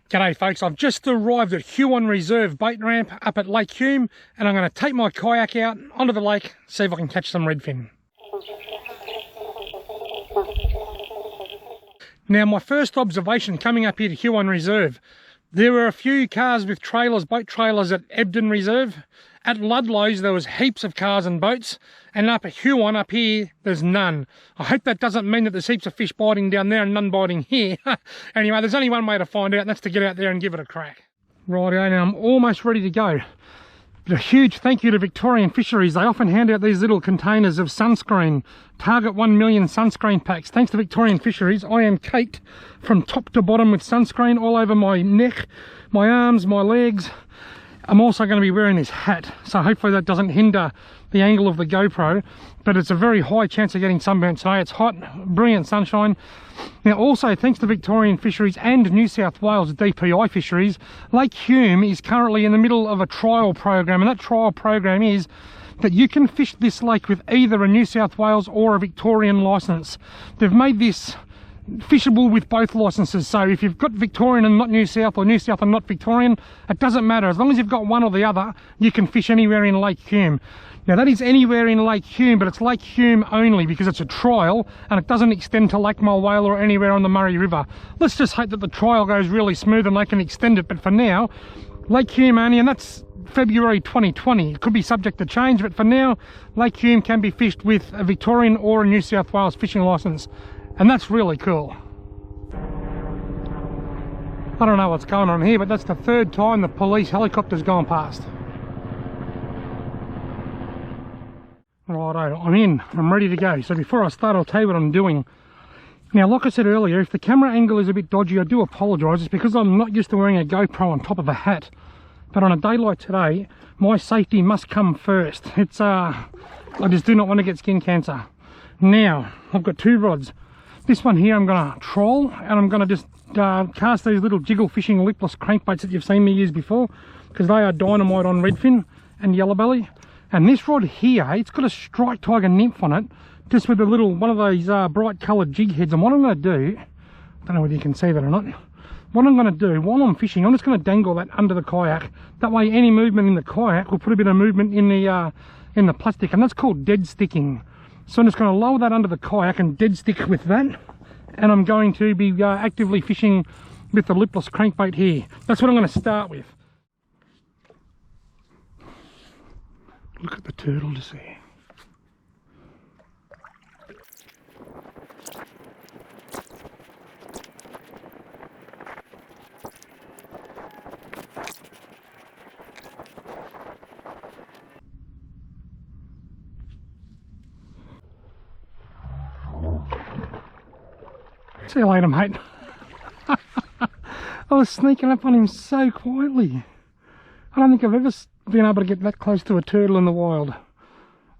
G'day folks, I've just arrived at Hume Reserve bait ramp up at Lake Hume, and I'm going to take my kayak out onto the lake, see if I can catch some redfin. Now my first observation coming up here to Hume Reserve, there were a few cars with trailers, boat trailers at Ebden Reserve. At Ludlow's there was heaps of cars and boats, and up at Hume up here there's none. I hope that doesn't mean that there's heaps of fish biting down there and none biting here. Anyway, there's only one way to find out, and that's to get out there and give it a crack. Rightio, now I'm almost ready to go. But a huge thank you to Victorian Fisheries. They often hand out these little containers of sunscreen. Target 1 million sunscreen packs. Thanks to Victorian Fisheries, I am caked from top to bottom with sunscreen all over my neck, my arms, my legs. I'm also going to be wearing this hat, so hopefully that doesn't hinder the angle of the GoPro, but it's a very high chance of getting sunburnt today. It's hot, brilliant sunshine. Now also, thanks to Victorian Fisheries and New South Wales DPI Fisheries, Lake Hume is currently in the middle of a trial program, and that trial program is that you can fish this lake with either a New South Wales or a Victorian licence. They've made this fishable with both licenses, so if you've got Victorian and not New South, or New South and not Victorian, it doesn't matter. As long as you've got one or the other, you can fish anywhere in Lake Hume. Now that is anywhere in Lake Hume, but it's Lake Hume only because it's a trial and it doesn't extend to Lake Mulwale or anywhere on the Murray River. Let's just hope that the trial goes really smooth and they can extend it, but for now, Lake Hume only, and that's February 2020. It could be subject to change, but for now, Lake Hume can be fished with a Victorian or a New South Wales fishing licence. And that's really cool. I don't know what's going on here, but that's the third time the police helicopter's gone past. Righto, I'm in, I'm ready to go. So before I start, I'll tell you what I'm doing. Now, like I said earlier, if the camera angle is a bit dodgy, I do apologise. It's because I'm not used to wearing a GoPro on top of a hat. But on a day like today, my safety must come first. It's, I just do not want to get skin cancer. Now, I've got two rods. This one here I'm going to troll, and I'm going to just cast these little jiggle fishing lipless crankbaits that you've seen me use before, because they are dynamite on redfin and yellow belly. And this rod here, it's got a strike tiger nymph on it, just with a little one of those bright coloured jig heads. And what I'm going to do, I don't know whether you can see that or not, what I'm going to do while I'm fishing, I'm just going to dangle that under the kayak. That way any movement in the kayak will put a bit of movement in the plastic, and that's called dead sticking. So I'm just going to lower that under the kayak and dead stick with that, and I'm going to be actively fishing with the lipless crankbait here. That's what I'm going to start with. Look at the turtle just there. See you later, mate. I was sneaking up on him so quietly. I don't think I've ever been able to get that close to a turtle in the wild.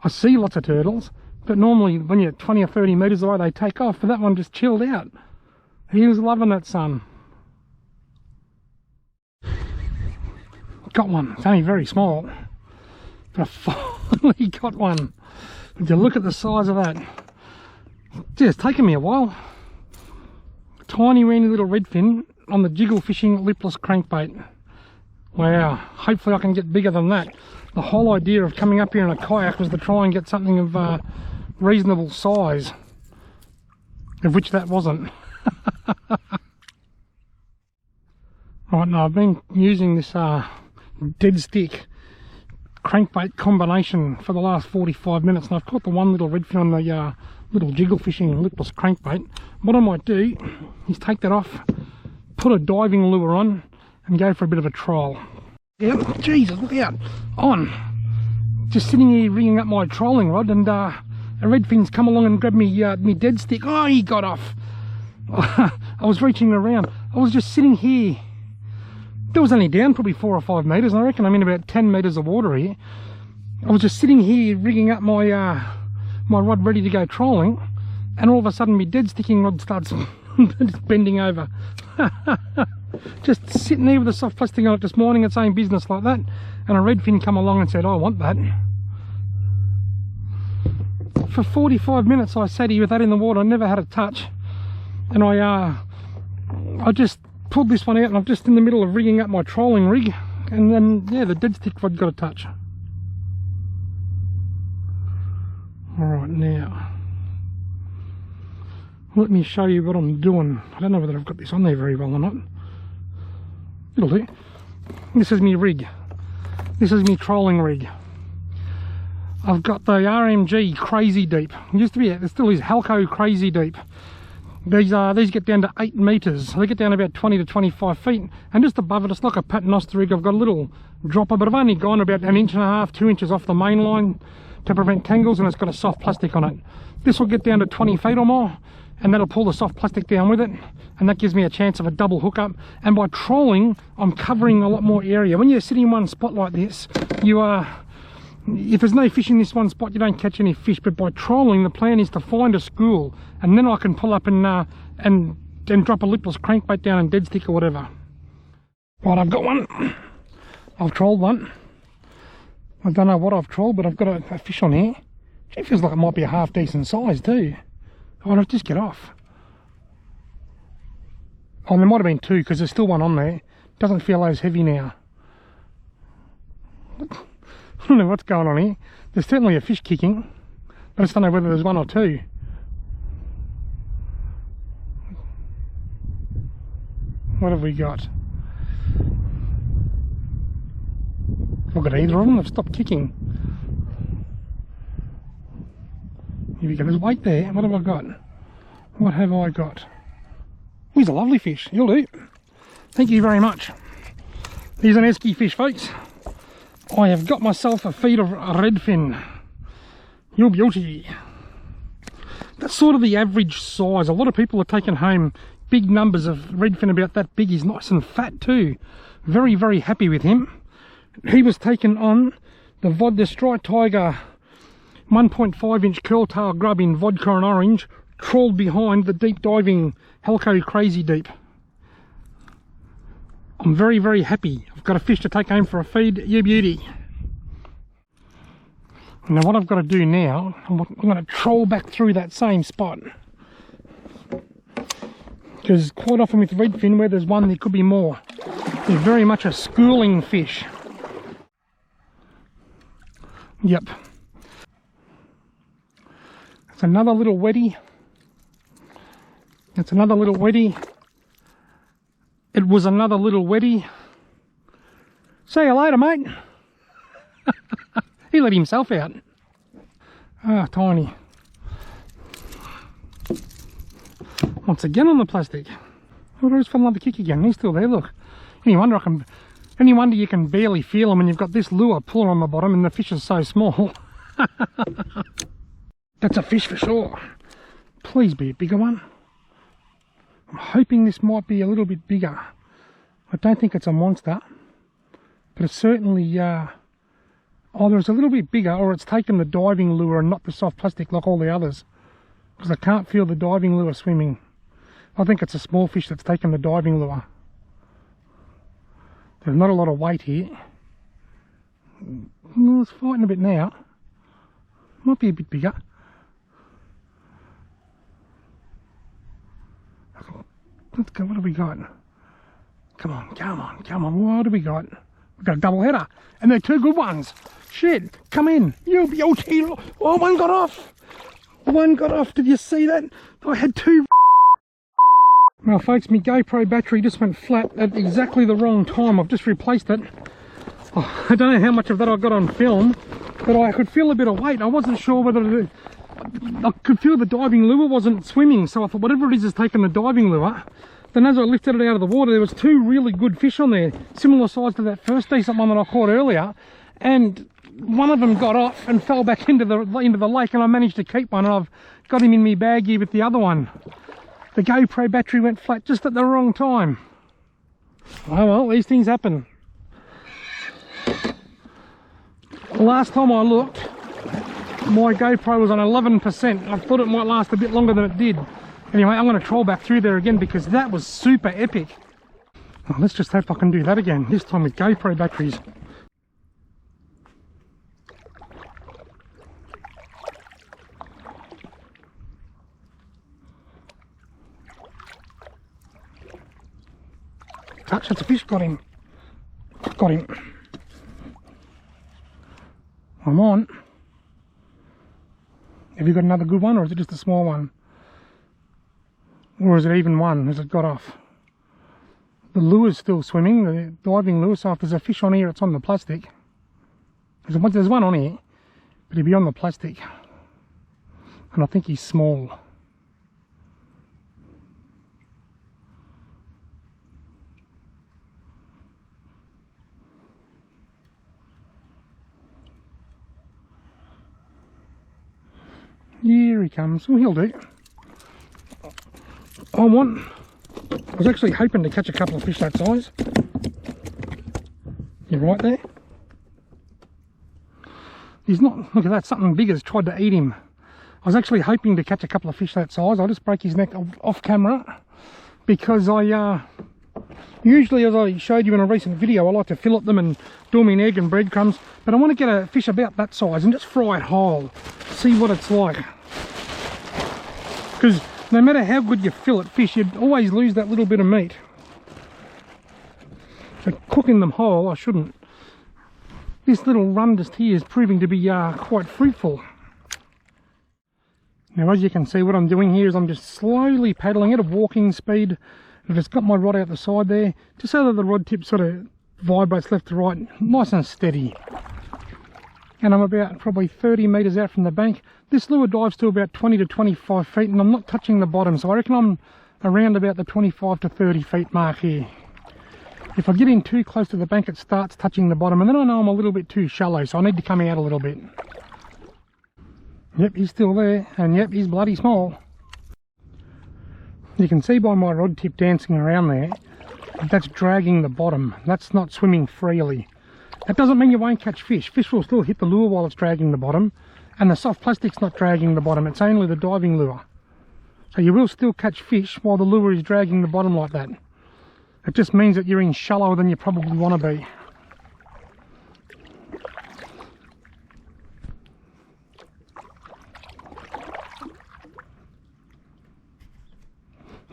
I see lots of turtles, but normally when you're 20 or 30 metres away they take off, but that one just chilled out. He was loving that sun. Got one. It's only very small, but I finally got one. Would you look at the size of that? Gee, it's taken me a while. Tiny weeny little redfin on the jiggle fishing lipless crankbait. Wow, hopefully I can get bigger than that. The whole idea of coming up here in a kayak was to try and get something of reasonable size, of which that wasn't. Right, now I've been using this dead stick crankbait combination for the last 45 minutes, and I've caught the one little redfin on the little jiggle fishing lipless crankbait. What I might do is take that off, put a diving lure on, and go for a bit of a trial. Yep, Jesus, look out! On! Just sitting here ringing up my trolling rod, and a redfin's come along and grabbed me dead stick. Oh, he got off! I was reaching around. I was just sitting here. There was only down probably 4 or 5 metres, and I reckon I'm in about 10 metres of water here. I was just sitting here rigging up my my rod ready to go trolling, and all of a sudden my dead sticking rod starts just bending over. Just sitting there with a soft plastic on it this morning, it's saying business like that, and a redfin come along and said, I want that. For 45 minutes I sat here with that in the water. I never had a touch, and I just pulled this one out and I'm just in the middle of rigging up my trolling rig, and then yeah, the dead stick rod got a touch. Alright, now let me show you what I'm doing. I don't know whether I've got this on there very well or not. It'll do. This is me rig. This is me trolling rig. I've got the RMG Crazy Deep. It used to be, it still is Halco Crazy Deep. These get down to 8 metres. They get down about 20 to 25 feet. And just above it, it's like a paternoster rig. I've got a little dropper, but I've only gone about 1.5 inches, 2 inches off the main line to prevent tangles, and it's got a soft plastic on it. This will get down to 20 feet or more, and that'll pull the soft plastic down with it, and that gives me a chance of a double hookup. And by trolling, I'm covering a lot more area. When you're sitting in one spot like this, you are, if there's no fish in this one spot, you don't catch any fish. But by trolling, the plan is to find a school, and then I can pull up and drop a lipless crankbait down and dead stick or whatever. Right, I've got one. I've trolled one. I don't know what I've trolled, but I've got a fish on here. It feels like it might be a half decent size too. Oh, I'll just get off. Oh, there might have been 2 because there's still one on there. Doesn't feel as heavy now. I don't know what's going on here. There's certainly a fish kicking, but I just don't know whether there's 1 or 2. What have we got? Look at either of them, they've stopped kicking. Here we go, there's weight there. What have I got? What have I got? He's a lovely fish, you'll do. Thank you very much. Here's an Eski fish, folks. I have got myself a feed of redfin. You're beauty. That's sort of the average size. A lot of people are taking home big numbers of redfin about that big. He's nice and fat too. Very, very happy with him. He was taken on the Striped Tiger 1.5 inch curl tail grub in vodka and orange, trawled behind the deep diving Halco Crazy Deep. I'm very, very happy. I've got a fish to take home for a feed. You beauty. Now what I've got to do now, I'm going to troll back through that same spot, because quite often with redfin, where there's one there could be more. They're very much a schooling fish. Yep. That's another little weddy. That's another little weddy. It was another little weddy. See you later, mate. He let himself out. Ah, tiny. Once again on the plastic. Oh, I just fell in love with the kick again. He's still there, look. Any wonder you can barely feel them when you've got this lure puller on the bottom and the fish is so small. That's a fish for sure. Please be a bigger one. I'm hoping this might be a little bit bigger. I don't think it's a monster, but it's certainly either it's a little bit bigger or it's taken the diving lure and not the soft plastic like all the others, because I can't feel the diving lure swimming. I think it's a small fish that's taken the diving lure. There's not a lot of weight here. Well, it's fighting a bit now. Might be a bit bigger. Let's go, what have we got? Come on, come on, come on, what have we got? We've got a double header, and they're 2 good ones. Shit, come in, you beauty. Oh, one got off. One got off, did you see that? I had 2. Well folks, my GoPro battery just went flat at exactly the wrong time. I've just replaced it. Oh, I don't know how much of that I got on film, but I could feel a bit of weight. I wasn't sure whether I could feel the diving lure wasn't swimming, so I thought whatever it is taking the diving lure. Then as I lifted it out of the water, there was 2 really good fish on there, similar size to that first decent one that I caught earlier, and one of them got off and fell back into the lake, and I managed to keep one, and I've got him in my bag here with the other one. The GoPro battery went flat just at the wrong time. Oh well, these things happen. Last time I looked, my GoPro was on 11%. I thought it might last a bit longer than it did. Anyway, I'm going to troll back through there again because that was super epic. Well, let's just hope I can do that again, this time with GoPro batteries. touch, that's a fish, got him. Got him. I'm on. Have you got another good one, or is it just a small one? Or is it even one? Has it got off? The lure's still swimming, the diving lure, so if there's a fish on here, it's on the plastic. There's one on here, but he'll be on the plastic. And I think he's small. Here he comes. Well, he'll do. I was actually hoping to catch a couple of fish that size. You're right there. He's not, look at that, something big has tried to eat him. I was actually hoping to catch a couple of fish that size. I'll just break his neck off camera because I usually, as I showed you in a recent video, I like to fillet them and do them in egg and breadcrumbs, but I want to get a fish about that size and just fry it whole, see what it's like. Because no matter how good you fillet fish, you'd always lose that little bit of meat. So cooking them whole, I shouldn't. This little run just here is proving to be quite fruitful. Now, as you can see, what I'm doing here is I'm just slowly paddling at a walking speed. I've just got my rod out the side there, just so that the rod tip sort of vibrates left to right, nice and steady. And I'm about probably 30 metres out from the bank. This lure dives to about 20 to 25 feet, and I'm not touching the bottom, so I reckon I'm around about the 25 to 30 feet mark here. If I get in too close to the bank, it starts touching the bottom, and then I know I'm a little bit too shallow, so I need to come out a little bit. Yep, he's still there, and yep, he's bloody small. You can see by my rod tip dancing around there, that's dragging the bottom. That's not swimming freely. That doesn't mean you won't catch fish. Fish will still hit the lure while it's dragging the bottom, and the soft plastic's not dragging the bottom, it's only the diving lure. So you will still catch fish while the lure is dragging the bottom like that. It just means that you're in shallower than you probably want to be.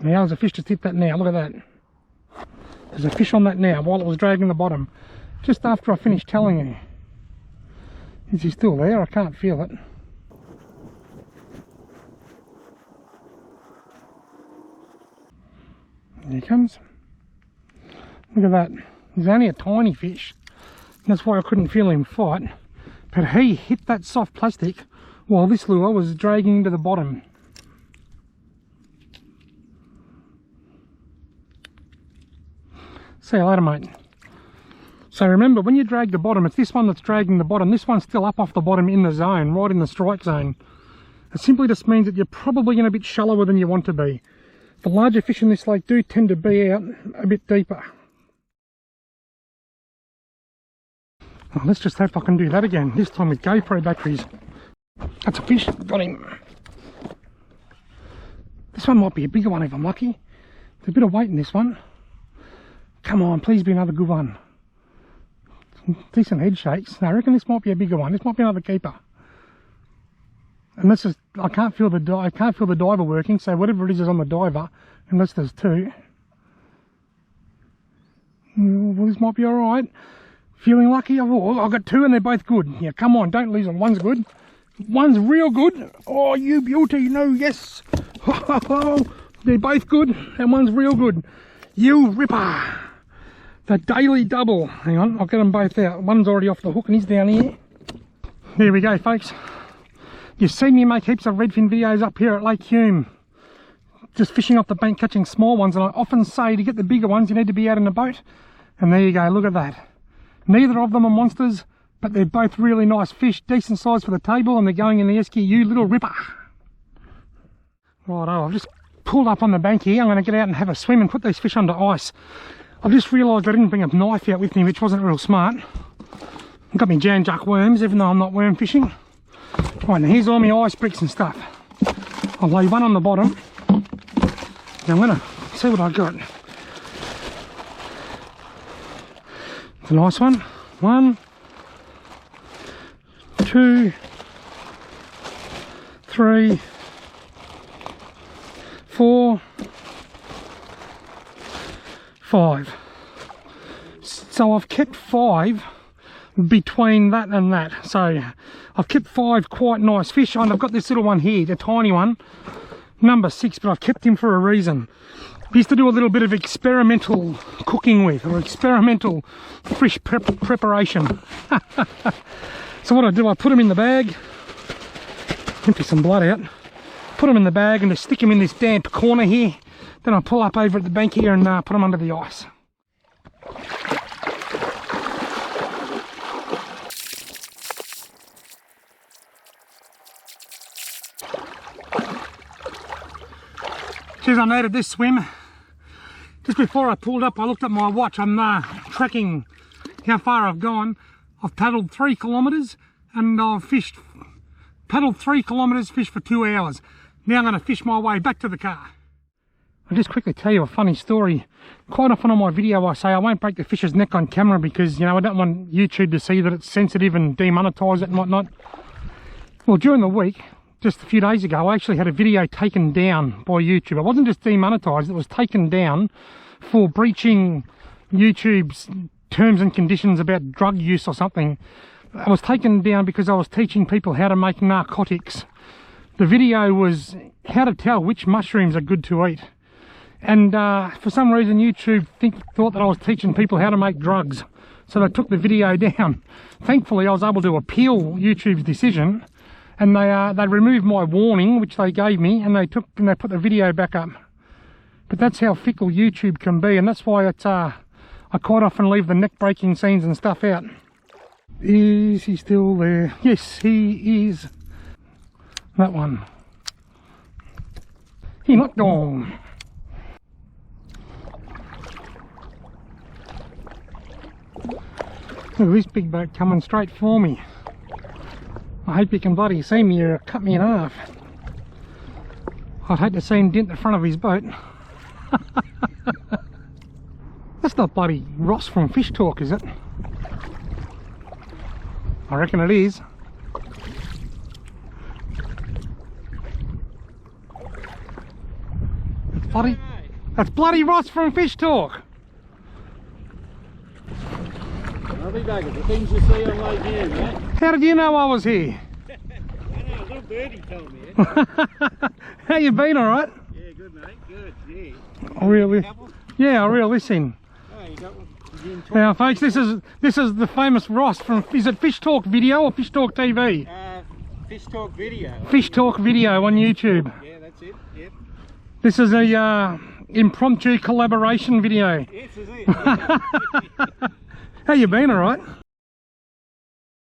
Now there's a fish just hit that now, look at that. There's a fish on that now while it was dragging the bottom. Just after I finished telling you. Is he still there? I can't feel it. Here he comes. Look at that. He's only a tiny fish. That's why I couldn't feel him fight. But he hit that soft plastic while this lure was dragging to the bottom. See you later, mate. So remember, when you drag the bottom, it's this one that's dragging the bottom. This one's still up off the bottom in the zone, right in the strike zone. It simply just means that you're probably going a bit shallower than you want to be. The larger fish in this lake do tend to be out a bit deeper. Well, let's just hope I can do that again, this time with GoPro batteries. That's a fish, got him. This one might be a bigger one if I'm lucky. There's a bit of weight in this one. Come on, please be another good one. Decent head shakes. No, I reckon this might be a bigger one. This might be another keeper. And this is, I can't feel the diver working, so whatever it is on the diver, unless there's two. Well, this might be alright. Feeling lucky. Oh, I've got two and they're both good. Yeah, come on, don't lose them. One's good. One's real good. Oh, you beauty. No, yes. They're both good and one's real good. You ripper. The daily double. Hang on, I'll get them both out. One's already off the hook and he's down here. There we go, folks. You've seen me make heaps of redfin videos up here at Lake Hume. Just fishing off the bank, catching small ones. And I often say to get the bigger ones, you need to be out in a boat. And there you go, look at that. Neither of them are monsters, but they're both really nice fish. Decent size for the table, and they're going in the Eski, you little ripper. Righto, I've just pulled up on the bank here. I'm going to get out and have a swim and put these fish under ice. I've just realised I didn't bring a knife out with me, which wasn't real smart. I've got me Jan Juck worms, even though I'm not worm fishing. Right, now here's all my ice bricks and stuff. I'll lay one on the bottom. Now I'm going to see what I got. It's a nice one. 1, 2, 3, 4, 5. So I've kept 5 between that and that. So I've kept 5 quite nice fish, and I've got this little one here, the tiny one, number 6, but I've kept him for a reason. I used to do a little bit of experimental cooking with, or experimental fish preparation. So what I do, I put them in the bag, empty some blood out, put them in the bag and just stick them in this damp corner here. Then I pull up over at the bank here and put them under the ice. Geez, I needed this swim. Just before I pulled up, I looked at my watch. I'm tracking how far I've gone. I've paddled 3 kilometres and I've paddled 3 kilometres, fished for 2 hours. Now I'm going to fish my way back to the car. I'll just quickly tell you a funny story. Quite often on my video I say I won't break the fish's neck on camera because, you know, I don't want YouTube to see that it's sensitive and demonetise it and whatnot. Well, during the week, just a few days ago, I actually had a video taken down by YouTube. It wasn't just demonetised, it was taken down for breaching YouTube's terms and conditions about drug use or something. I was taken down because I was teaching people how to make narcotics. The video was how to tell which mushrooms are good to eat. And for some reason YouTube thought that I was teaching people how to make drugs. So they took the video down. Thankfully I was able to appeal YouTube's decision, and they removed my warning which they gave me, and they put the video back up. But that's how fickle YouTube can be, and that's why it's I quite often leave the neck breaking scenes and stuff out. Is he still there? Yes, he is. That one. He not gone. Look at this big boat coming straight for me. I hope you can bloody see me or cut me in half. I'd hate to see him dent the front of his boat. That's not bloody Ross from Fish Talk, is it? I reckon it is. That's bloody Ross from Fish Talk. I'll be back at the things you see on Lake Hume, mate. How did you know I was here? I know, a little birdie told me it. How you been, alright? Yeah, good mate, good, yeah. I'll reel this. Yeah, I'll reel this in. Oh, you got one? Now folks, this is the famous Ross from, is it Fish Talk Video or Fish Talk TV? Fish Talk Video. Fish Talk Video on YouTube. Yeah, that's it, yep. This is a impromptu collaboration video. Yes, is it. Yeah. How you been, alright?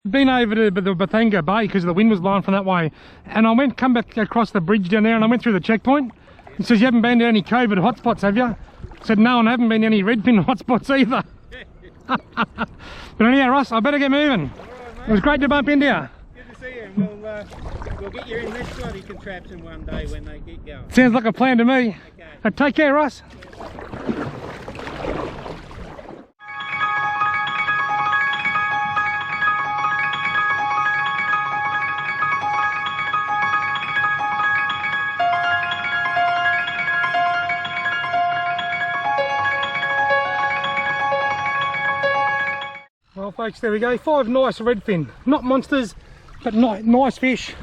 Been over to the Baitcaster Bay because the wind was blowing from that way, and I come back across the bridge down there and I went through the checkpoint. It says, you haven't been to any COVID hotspots, have you? I said, no, and I haven't been to any redfin hotspots either. But anyhow, Ross, I better get moving. Right, it was great to bump into you. Good to see you, and we'll get you in this bloody contraption one day when they get going. Sounds like a plan to me. Okay. Take care, Ross. Well folks, there we go, 5 nice redfin, not monsters, but nice fish,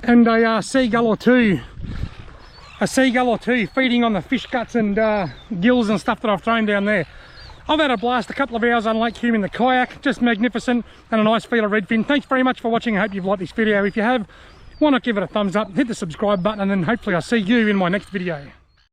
and a seagull or two feeding on the fish guts and gills and stuff that I've thrown down there. I've had a blast, a couple of hours on Lake Hume in the kayak, just magnificent, and a nice feed of redfin. Thanks very much for watching. I hope you've liked this video. If you have, why not give it a thumbs up, hit the subscribe button, and then hopefully I'll see you in my next video.